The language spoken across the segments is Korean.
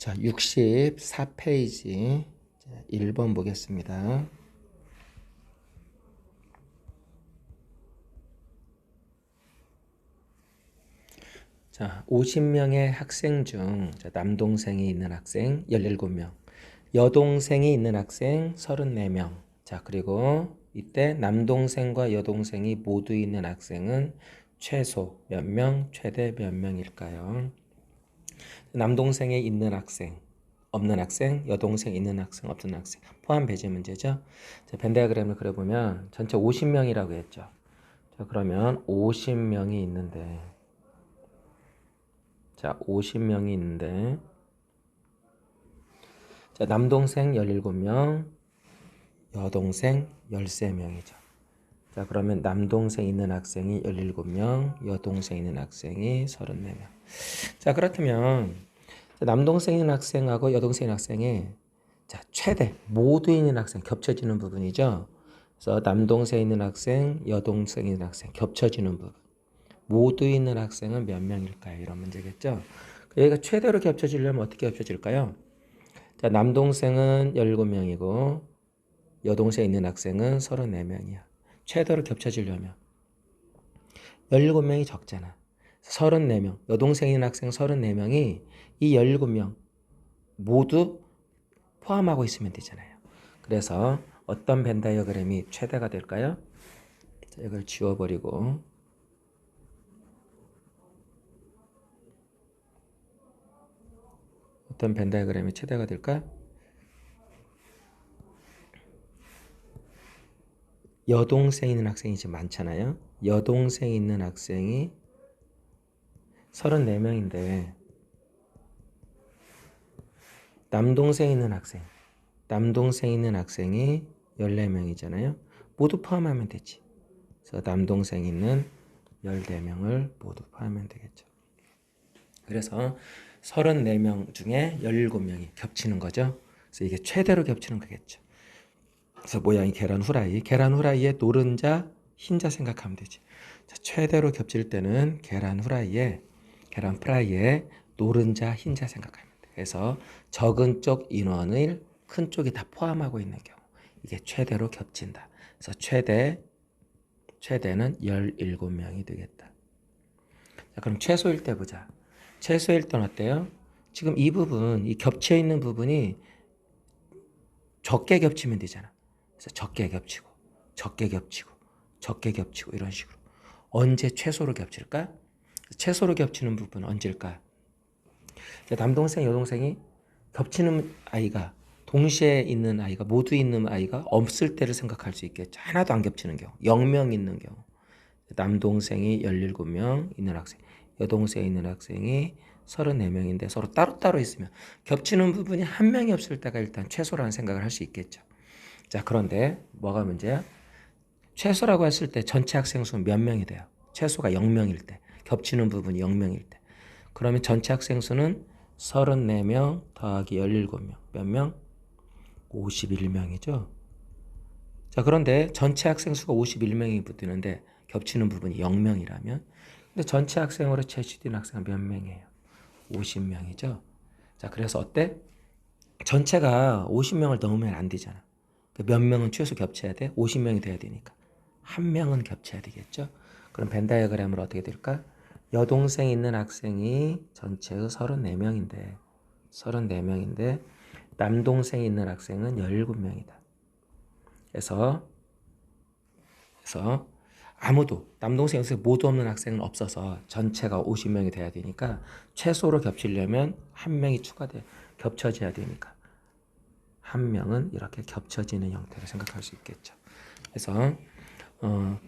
자, 64페이지 1번 보겠습니다. 자, 50명의 학생 중 남동생이 있는 학생 17명, 여동생이 있는 학생 34명. 자, 그리고 이때 남동생과 여동생이 모두 있는 학생은 최소 몇 명, 최대 몇 명일까요? 남동생이 있는 학생, 없는 학생, 여동생 있는 학생, 없는 학생 포함 배제 문제죠. 자, 벤 다이어그램을 그려보면 전체 50명이라고 했죠. 자, 그러면 50명이 있는데, 자, 50명이 있는데, 자, 남동생 17명, 여동생 13명이죠. 자, 그러면 남동생 있는 학생이 17명, 여동생 있는 학생이 34명. 자, 그렇다면 남동생 있는 학생하고 여동생 있는 학생이 자, 최대 모두 있는 학생 겹쳐지는 부분이죠. 그래서 남동생 있는 학생, 여동생 있는 학생 겹쳐지는 부분. 모두 있는 학생은 몇 명일까요? 이런 문제겠죠. 여기가 최대로 겹쳐지려면 어떻게 겹쳐질까요? 자, 남동생은 17명이고 여동생 있는 학생은 34명이야. 최대로 겹쳐지려면 17명이 적잖아. 34명, 여동생 있는 학생 34명이 이 17명 모두 포함하고 있으면 되잖아요. 그래서 어떤 벤 다이어그램이 최대가 될까요? 자, 이걸 지워버리고 어떤 벤 다이어그램이 최대가 될까? 여동생 있는 학생이 지금 많잖아요. 여동생 있는 학생이 34명인데 남동생 있는 학생이 14명이잖아요. 모두 포함하면 되지. 그래서 남동생 있는 14명을 모두 포함하면 되겠죠. 그래서 34명 중에 17명이 겹치는 거죠. 그래서 이게 최대로 겹치는 거겠죠. 그래서 모양이 계란 후라이에 노른자, 흰자 생각하면 되지. 자, 최대로 겹칠 때는 계란 프라이에 노른자, 흰자 생각하면 돼. 그래서 적은 쪽 인원을 큰 쪽이 다 포함하고 있는 경우 이게 최대로 겹친다. 그래서 최대는 17명이 되겠다. 자, 그럼 최소일 때 보자. 최소일 때는 어때요? 지금 이 부분, 이 겹쳐 있는 부분이 적게 겹치면 되잖아. 그래서 적게 겹치고 이런 식으로. 언제 최소로 겹칠까? 최소로 겹치는 부분은 언제일까? 남동생, 여동생이 겹치는 아이가 동시에 있는 아이가 모두 있는 아이가 없을 때를 생각할 수 있겠죠. 하나도 안 겹치는 경우, 0명 있는 경우. 남동생이 17명 있는 학생, 여동생이 있는 학생이 34명인데 서로 따로따로 있으면 겹치는 부분이 한 명이 없을 때가 일단 최소라는 생각을 할 수 있겠죠. 자, 그런데 뭐가 문제야? 최소라고 했을 때 전체 학생 수는 몇 명이 돼요? 최소가 0명일 때, 겹치는 부분이 0명일 때. 그러면 전체 학생 수는 34명 더하기 17명. 몇 명? 51명이죠. 자, 그런데 전체 학생 수가 51명이 붙는데 겹치는 부분이 0명이라면 근데 전체 학생으로 채취된 학생은 몇 명이에요? 50명이죠. 자, 그래서 어때? 전체가 50명을 넘으면 안 되잖아. 몇 명은 최소 겹쳐야 돼? 50명이 돼야 되니까. 한 명은 겹쳐야 되겠죠? 그럼 벤 다이어그램으로 어떻게 될까? 여동생 있는 학생이 전체의 34명인데 남동생 있는 학생은 17명이다. 그래서 아무도 남동생 여동생 모두 없는 학생은 없어서 전체가 50명이 돼야 되니까 최소로 겹치려면 한 명이 추가돼 겹쳐져야 되니까 한 명은 이렇게 겹쳐지는 형태로 생각할 수 있겠죠. 그래서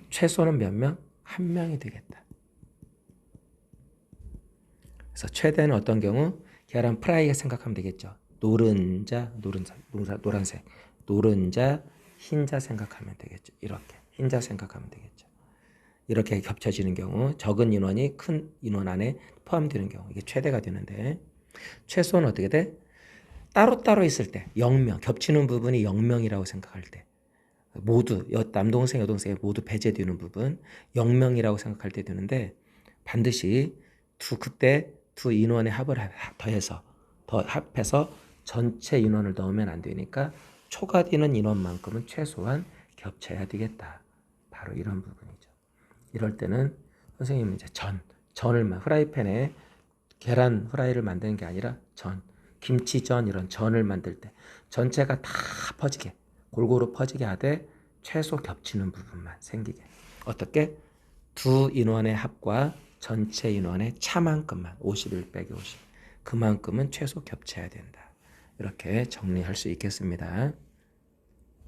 최소는 몇 명? 한 명이 되겠다. 그래서 최대는 어떤 경우? 계란 프라이가 생각하면 되겠죠. 노른자, 노란색, 노른자, 흰자 생각하면 되겠죠. 이렇게 흰자 생각하면 되겠죠. 이렇게 겹쳐지는 경우 적은 인원이 큰 인원 안에 포함되는 경우 이게 최대가 되는데 최소는 어떻게 돼? 따로따로 있을 때 0명, 겹치는 부분이 0명이라고 생각할 때 모두 남동생, 여동생이 모두 배제되는 부분 0명이라고 생각할 때 되는데 반드시 그때 두 인원의 합을 더해서 더 합해서 전체 인원을 넣으면 안 되니까 초과되는 인원만큼은 최소한 겹쳐야 되겠다. 바로 이런 부분이죠. 이럴 때는 선생님은 이제 전을 후라이팬에 계란 후라이를 만드는 게 아니라 김치전 이런 전을 만들 때 전체가 다 퍼지게 골고루 퍼지게 하되 최소 겹치는 부분만 생기게. 어떻게? 두 인원의 합과 전체 인원의 차만큼만 51 빼기 50 그만큼은 최소 겹쳐야 된다. 이렇게 정리할 수 있겠습니다.